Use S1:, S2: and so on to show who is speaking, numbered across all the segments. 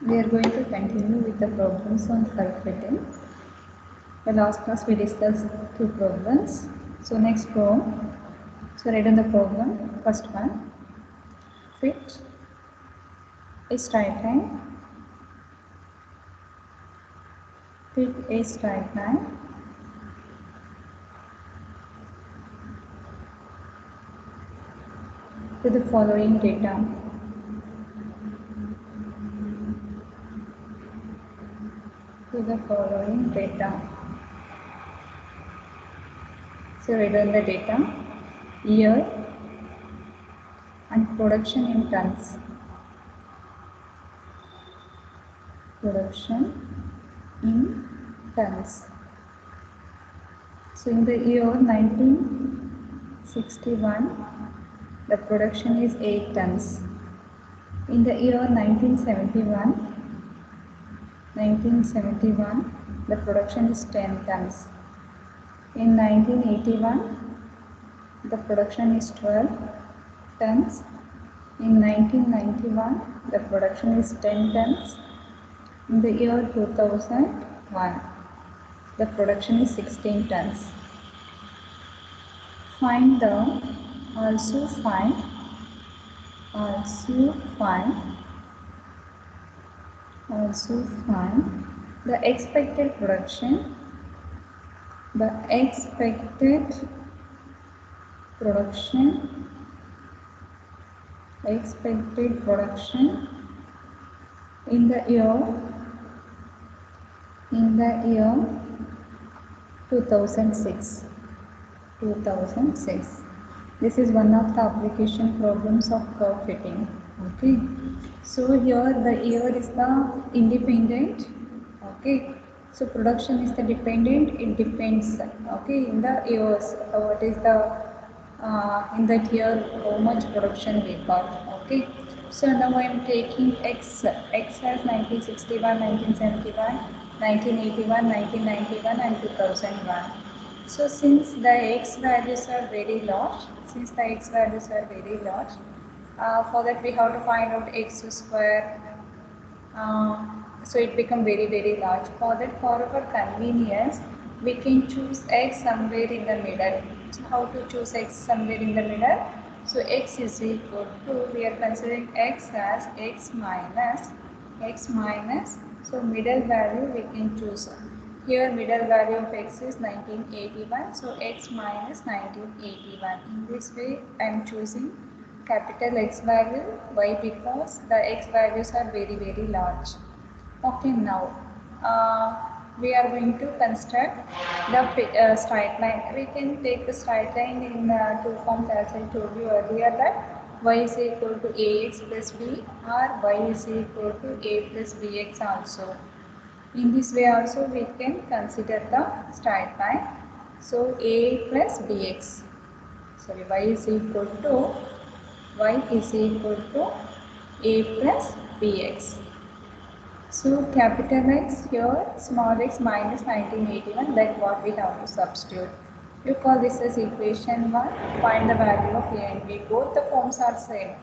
S1: We are going to continue with the problems on curve fitting. The last class we discussed two problems. So next problem. So write down the problem. First one. Fit a straight line. Fit a straight line to the following data. To the following data. So write down the data. Year and production in tons. Production in tons. So in the year 1961, the production is 8 tons. In the year 1971, the production is 10 tons. In 1981, the production is 12 tons. In 1991, the production is 10 tons. In the year 2001, the production is 16 tons. Find the also find the expected production in the year 2006. This is one of the application problems of curve fitting. Okay, so here the year is the independent. Okay, so production is the dependent. It depends. Okay, in the years, what is the in that year how much production we got. Okay, so now I am taking X. X has 1961, 1971, 1981, 1991 and 2001. So since the X values are very large, for that we have to find out X square. So it become very large. For that, for our convenience, we can choose X somewhere in the middle. So how to choose X somewhere in the middle? So X is equal to, we are considering X as X minus. So middle value we can choose. Here middle value of X is 1981. So X minus 1981. In this way I am choosing capital X value. Why? Because the X values are very large. Okay, now we are going to construct the straight line. We can take the straight line in two forms, as I told you earlier, that y is equal to ax plus b or y is equal to a plus bx also. In this way also we can consider the straight line. So a plus bx, sorry, y is equal to a plus bx. So capital X here, small x minus 1981, that what we have to substitute. You call this as equation 1. Find the value of a and b. Both the forms are same.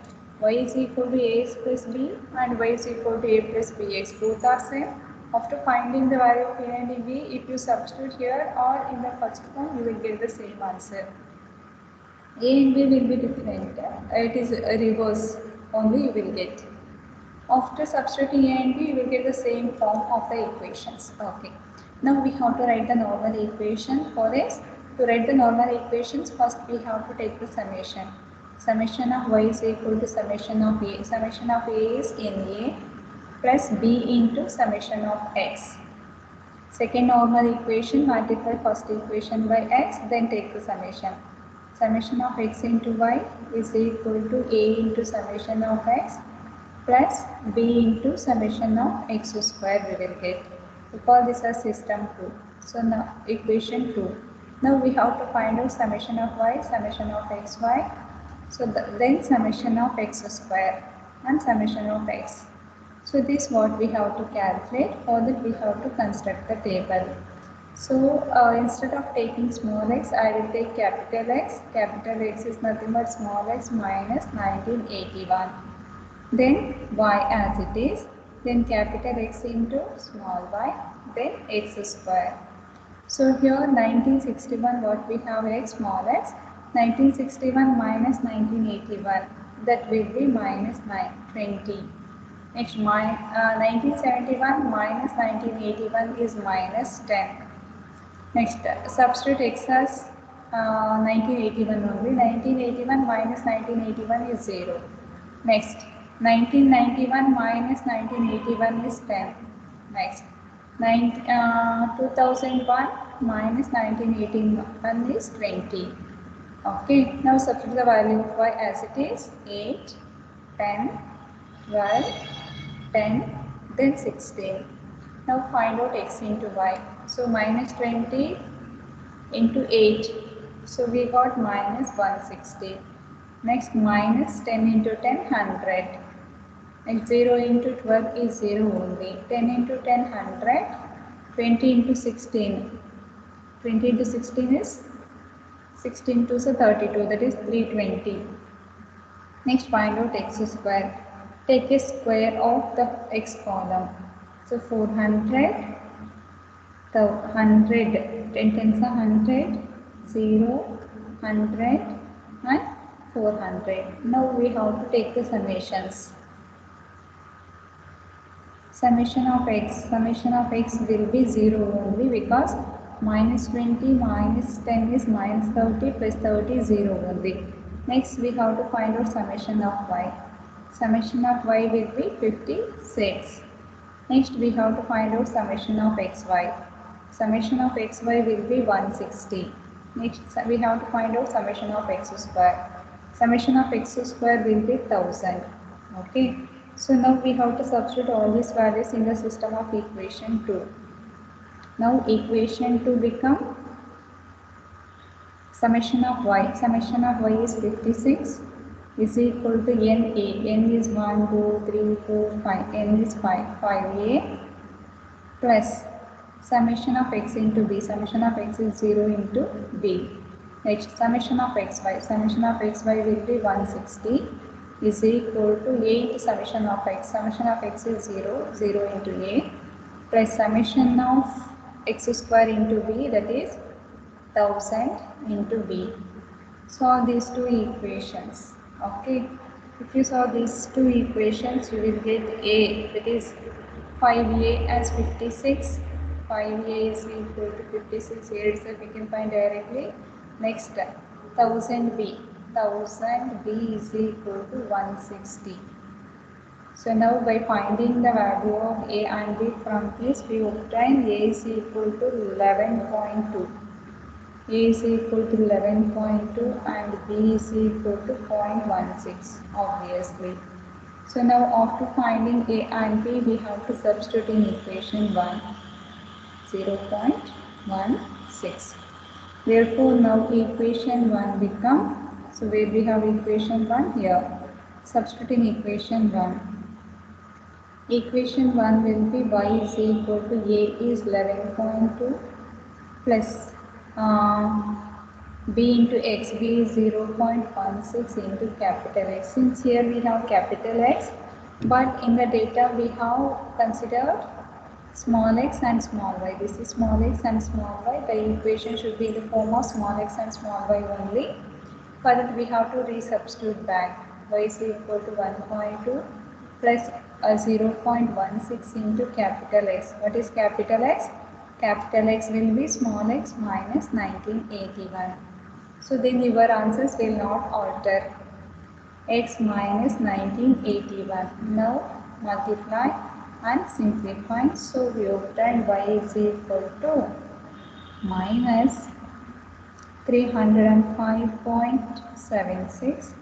S1: Y is equal to ax plus b and y is equal to a plus bx. Both are same. After finding the value of a and b, if you substitute here or in the first form, you will get the same answer. A and b will be different. It is a reverse only you will get. After substituting a and b, you will get the same form of the equations. Okay. Now we have to write the normal equation for x. To write the normal equations, first we have to take the summation. Summation of y is equal to summation of a. Summation of a is NA plus b into summation of x. Second normal equation, multiply first equation by x, then take the summation. Summation of x into y is equal to a into summation of x plus b into summation of x square we will get. We call this as system 2. So now equation 2. Now we have to find out summation of y, summation of xy. So then summation of x square and summation of x. So this what we have to calculate. For that we have to construct the table. So instead of taking small x, I will take capital X. Capital X is nothing but small x minus 1981. Then y as it is. then capital X into small y, then x square. So here 1961, what we have x, small x, 1961 minus 1981, that will be minus 20. Next, 1971 minus 1981 is minus 10. Next, substitute x as 1981 only. 1981 minus 1981 is 0. Next, 1991 minus 1981 is 10. Next, 2001 minus 1981 is 20. Okay, now substitute the value of y as it is 8, 10, 12, 10, then 16. Now find out x into y. So minus 20 into 8. So we got minus 160. Next, minus 10 into 10, 100. Next, 0 into 12 is 0 only. 10 into 10, 100. 20 into 16. 20 into 16 is 16 to 32, that is 320. Next, find out x square. Take a square of the x column. So 400, the 100, 10 tens are 100, 0, 100 and 400. Now we have to take the summations. Summation of x will be 0 only, because minus 20 minus 10 is minus 30 plus 30 is 0 only. Next, we have to find out summation of y. Summation of y will be 56. Next, we have to find out summation of xy. Summation of xy will be 160. Next, we have to find out summation of x square. Summation of x square will be 1000. Okay. So now we have to substitute all these values in the system of equation 2. Now equation 2 become summation of y. Summation of y is 56 is equal to n a. N is 1, 2, 3, 4, 5. N is 5. 5a plus summation of x into b. Summation of x is 0 into b. Next, summation of xy. Summation of xy will be 160 is equal to 8 summation of x. Summation of x is 0. 0 into a plus summation of x square into b, that is 1000 into b. Solve these two equations. Okay. If you solve these two equations, you will get a, that is 5a as 56. 5a is equal to 56. Here itself we can find directly. Next, 1000b. 1000b is equal to 160. So now by finding the value of a and b from this, we obtain a is equal to 11.2. A is equal to 11.2 and b is equal to 0.16, obviously. So now after finding a and b, we have to substitute in equation 1, 0.16. Therefore now equation 1 become, so where we have equation 1 here, substitute in equation 1. Equation 1 will be y is equal to a is 11.2 plus b into x, b is 0.16 into capital X. Since here we have capital X, but in the data we have considered small x and small y. This is small x and small y. The equation should be in the form of small x and small y only. For that we have to resubstitute back. Y is equal to 1.2 plus 0.16 into capital X. What is capital X? Capital X will be small x minus 1981. So then your answers will not alter. X minus 1981. Now multiply and simplify. So we obtain y is equal to minus 305.76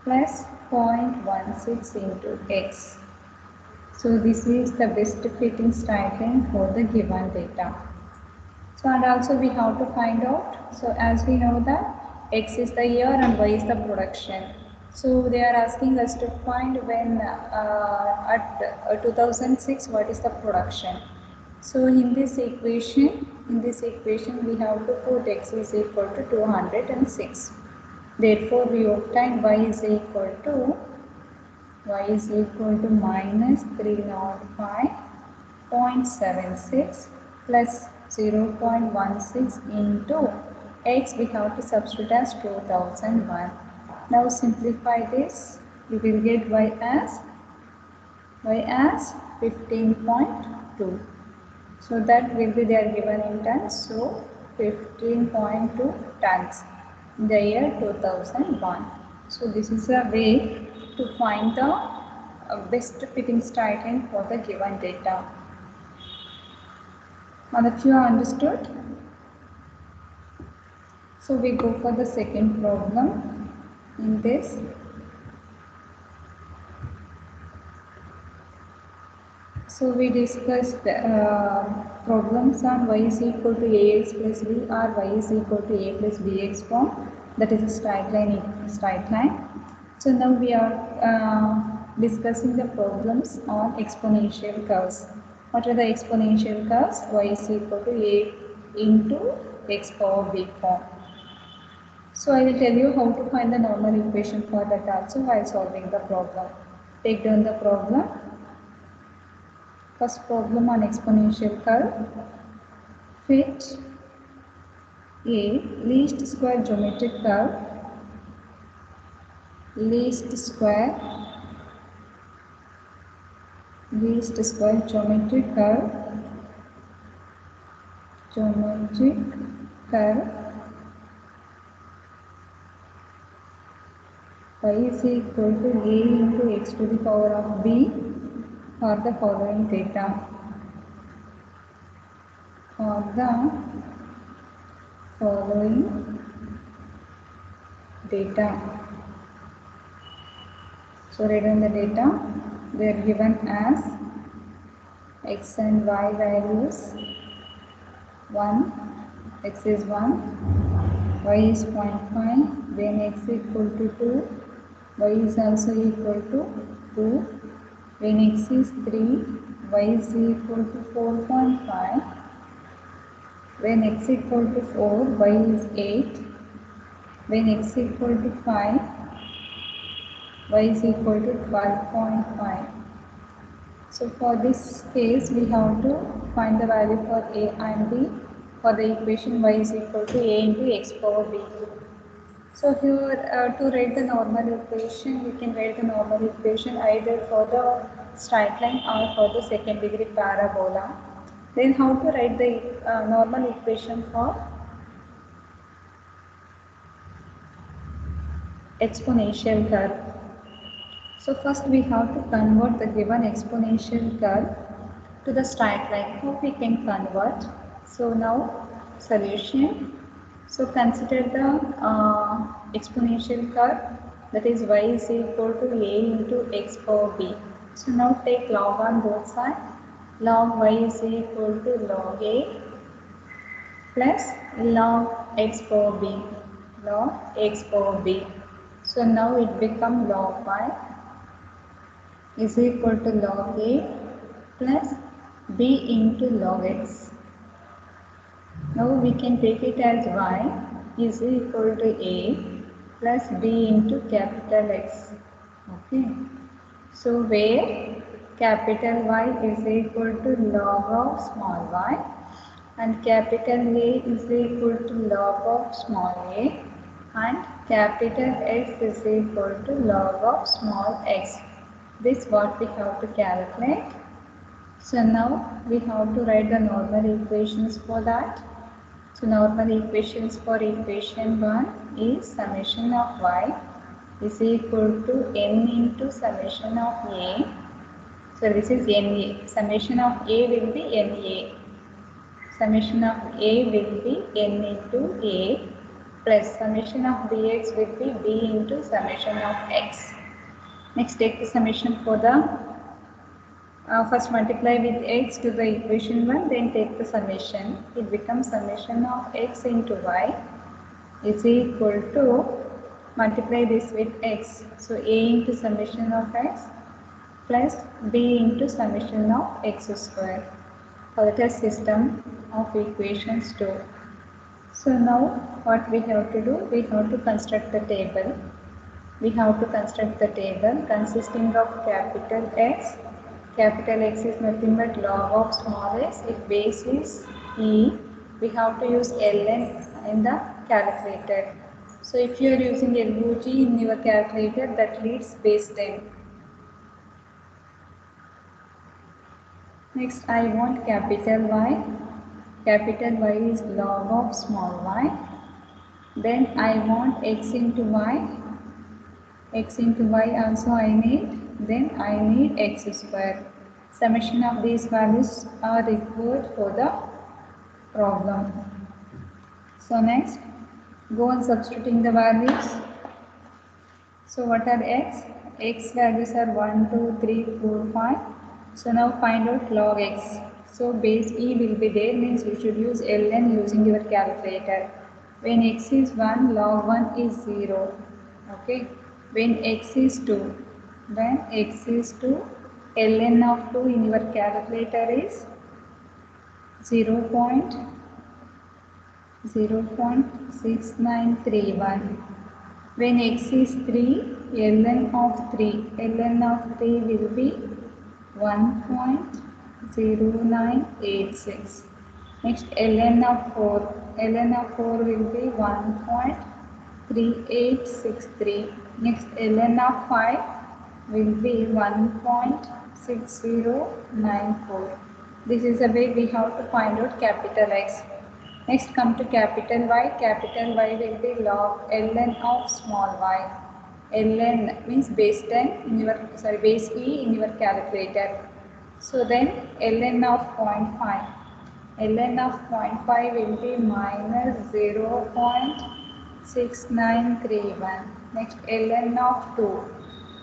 S1: plus 0.16 into x. So this is the best fitting straight line for the given data. So and also we have to find out, so as we know that x is the year and y is the production. So they are asking us to find when at 2006 what is the production. So in this equation we have to put x is equal to 206. Therefore we obtain y is equal to y is equal to minus 305.76 plus 0.16 into x we have to substitute as 2001. Now simplify this, you will get y as 15.2. So that will be they are given in tons. So 15.2 tons in the year 2001. So this is a way to find the best fitting straight line for the given data. Now that you have understood, so we go for the second problem in this. So we discussed problems on y is equal to ax plus b or y is equal to a plus bx form, that is a straight line. So now we are discussing the problems on exponential curves. What are the exponential curves? Y is equal to a into x power b form. So I will tell you how to find the normal equation for that also while solving the problem. Take down the problem. First problem on exponential curve. Fit a least square geometric curve, least square geometric curve y is equal to a into x to the power of b for the following data. So write down the data. They are given as x and y values 1, x is 1, y is 0.5, when x equal to 2, y is also equal to 2, when x is 3, y is equal to 4.5, when x equal to 4, y is 8, when x equal to 5, y is equal to 12.5. So for this case we have to find the value for a and b for the equation y is equal to a into x power b. So here to write the normal equation, we can write the normal equation either for the straight line or for the second degree parabola. Then how to write the normal equation for exponential curve. So first we have to convert the given exponential curve to the straight line. How we can convert? So now solution. So consider the exponential curve, that is y is equal to a into x power b. So now take log on both sides. Log y is equal to log a plus log x power b. Log x power b. So now it becomes log y is equal to log a plus b into log x. Now we can take it as y is equal to a plus b into capital X. Okay. So where capital Y is equal to log of small y and capital A is equal to log of small a and capital X is equal to log of small x. This what we have to calculate. So now we have to write the normal equations for that. So normal equations for equation 1 is summation of y is equal to n into summation of a. So this is NA. Summation of a will be NA. Summation of a will be n into a plus summation of bx will be b into summation of x. Next take the summation for the first multiply with x to the equation 1, then take the summation. It becomes summation of x into y is equal to, multiply this with x. So a into summation of x plus b into summation of x square. For the system of equations 2. So now what we have to do? We have to construct the table. We have to construct the table consisting of capital X. Capital X is nothing but log of small x. If base is E, we have to use ln in the calculator. So if you are using LOG in your calculator, that leads base 10. Next, I want capital Y. Capital Y is log of small y. Then I want x into y. X into y also I need. Then I need x square. Summation of these values are required for the problem. So next, go on substituting the values. So what are x? X values are 1, 2, 3, 4, 5. So now find out log x. So base E will be there, means you should use ln using your calculator. When x is 1, log 1 is 0. Okay. When x is 2, ln of 2 in your calculator is 0.6931. When x is 3, ln of 3 will be 1.0986. Next, ln of 4 will be 1.3863. Next, ln of 5 will be 1.6094. This is the way we have to find out capital X. Next, come to capital Y. Capital Y will be log ln of small y. Ln means base 10 in your base E in your calculator. So then ln of 0.5. ln of 0.5 will be minus 0.6931. Next, ln of 2.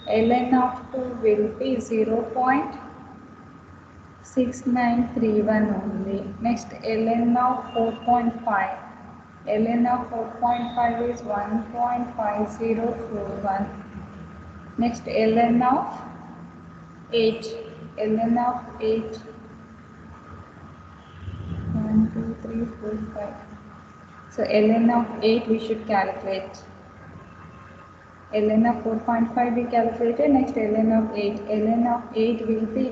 S1: ln of 2 will be 0.6931 only. Next, ln of 4.5. ln of 4.5 is 1.5041. Next, ln of 8. ln of 8. 1, 2, 3, 4, 5. So ln of 8 we should calculate. ln of 4.5 we calculated. Next, ln of 8. ln of 8 will be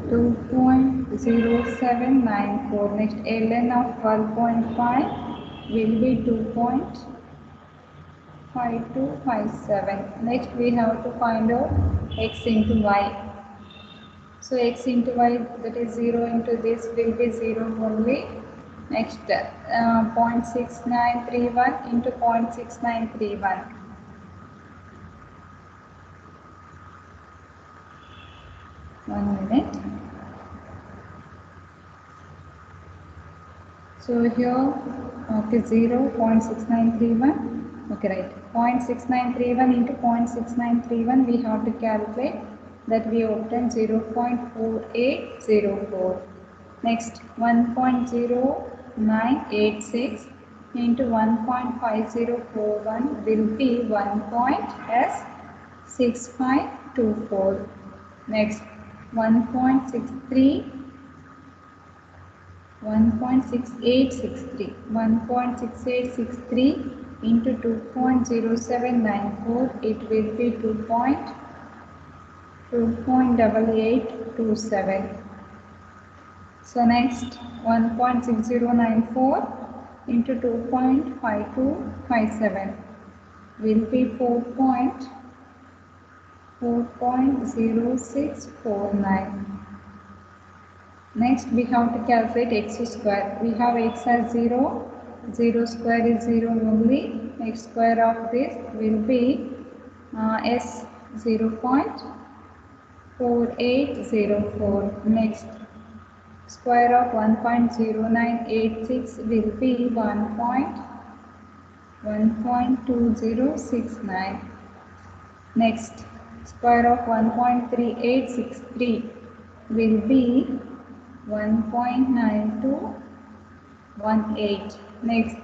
S1: 2.0794. Next, ln of 12.5 will be 2.5257. Next, we have to find out x into y. So x into y, that is 0 into this will be 0 only. Next, 0.6931 into 0.6931. One minute. So here, okay, 0.6931. Okay, right. 0.6931 into 0.6931 we have to calculate. That we obtain 0.4804. Next, 1.0986 into 1.5041 will be 1.6524. Next, 1.6863 into 2.0794, it will be 2.8827. So next, 1.6094 into 2.5257 will be 4.0649. Next, we have to calculate x square. We have x as 0. 0 square is 0 only. X square of this will be s 0.4804. Next, square of 1.0986 will be 1.2069. Next, square of 1.3863 will be 1.9218. Next,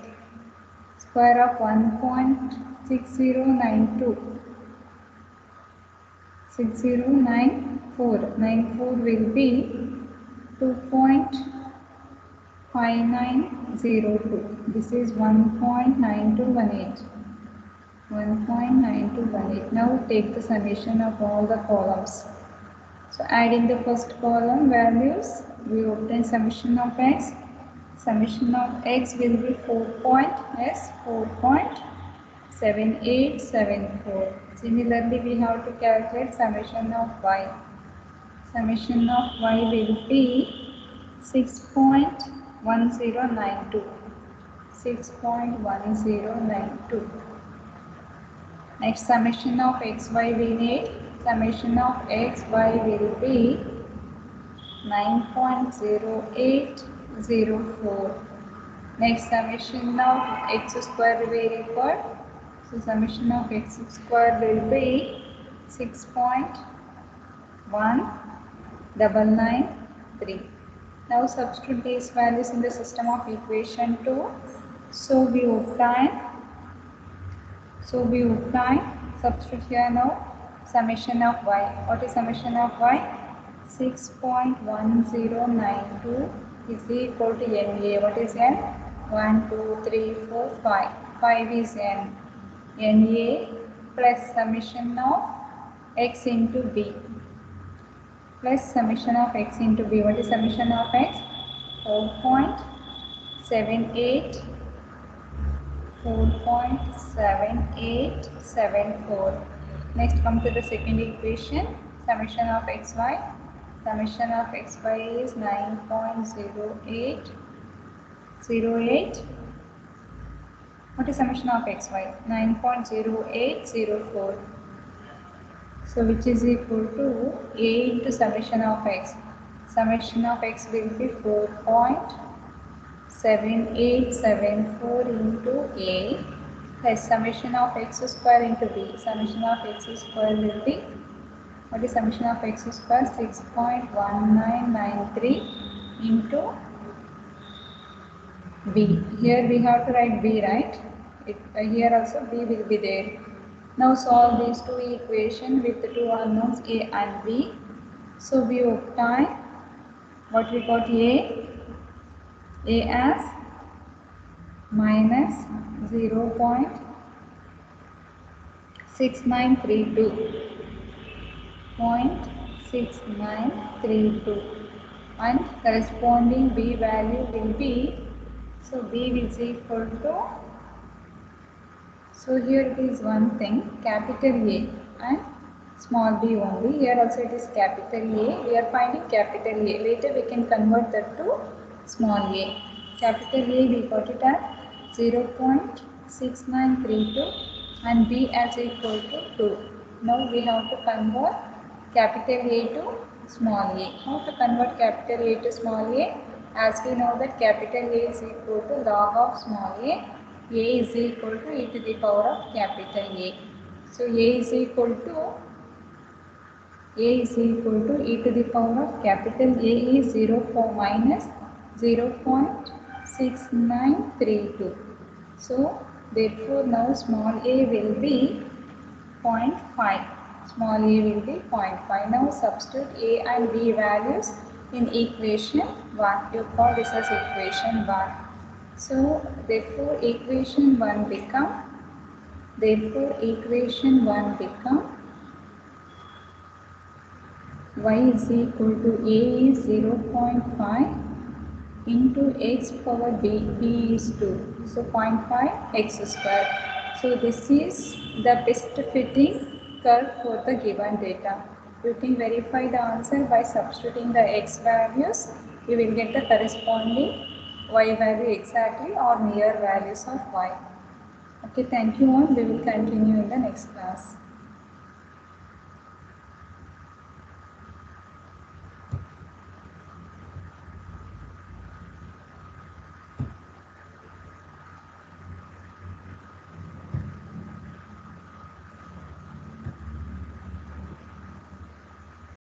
S1: square of 1.6094 will be 5902. This is 1.9218. 1.9218. Now take the summation of all the columns. So adding the first column values, we obtain summation of x. Summation of x will be 4.7874. Similarly, we have to calculate summation of y. Summation of y will be 6.1092. 6.1092. Next summation of xy we need. Summation of xy will be 9.0804. Next summation of x square we record. So summation of x square will be 6.1993. Now substitute these values in the system of equation 2. So we obtain substitute here now summation of y. What is summation of y? 6.1092 is equal to NA. What is N? 1, 2, 3, 4, 5. 5 is N. NA plus summation of x into b. Plus summation of x into b. What is summation of x? 4.7874. Next come to the second equation. Summation of xy. Summation of xy is 9.0808. What is summation of xy? 9.0804. So which is equal to a into summation of x. Summation of x will be 4.7874 into a plus summation of x square into b. Summation of x square will be, what is summation of x square? 6.1993 into b. Here we have to write b, right? Here also b will be there. Now solve these two equations with the two unknowns a and b. So we obtain what we got a as minus 0.6932 and corresponding b value will be, so b is equal to, so here it is one thing, capital A and small b only. Here also it is capital A. We are finding capital A. Later we can convert that to small a. Capital A we got it as 0.6932 and b as equal to 2. Now we have to convert capital A to small a. How to convert capital A to small a? As we know that capital A is equal to log of small a is equal to e to the power of capital A. So a is equal to e to the power of capital A is 0 minus 0.6932. So therefore now small a will be 0.5. Small a will be 0.5. Now substitute a and b values in equation 1. You call this as equation 1. So therefore equation 1 become y is equal to a is 0.5 into x power b, b is 2. So 0.5 x square. So this is the best fitting curve for the given data. You can verify the answer by substituting the x values. You will get the corresponding y value exactly or near values of y. Okay, thank you all. We will continue in the next class.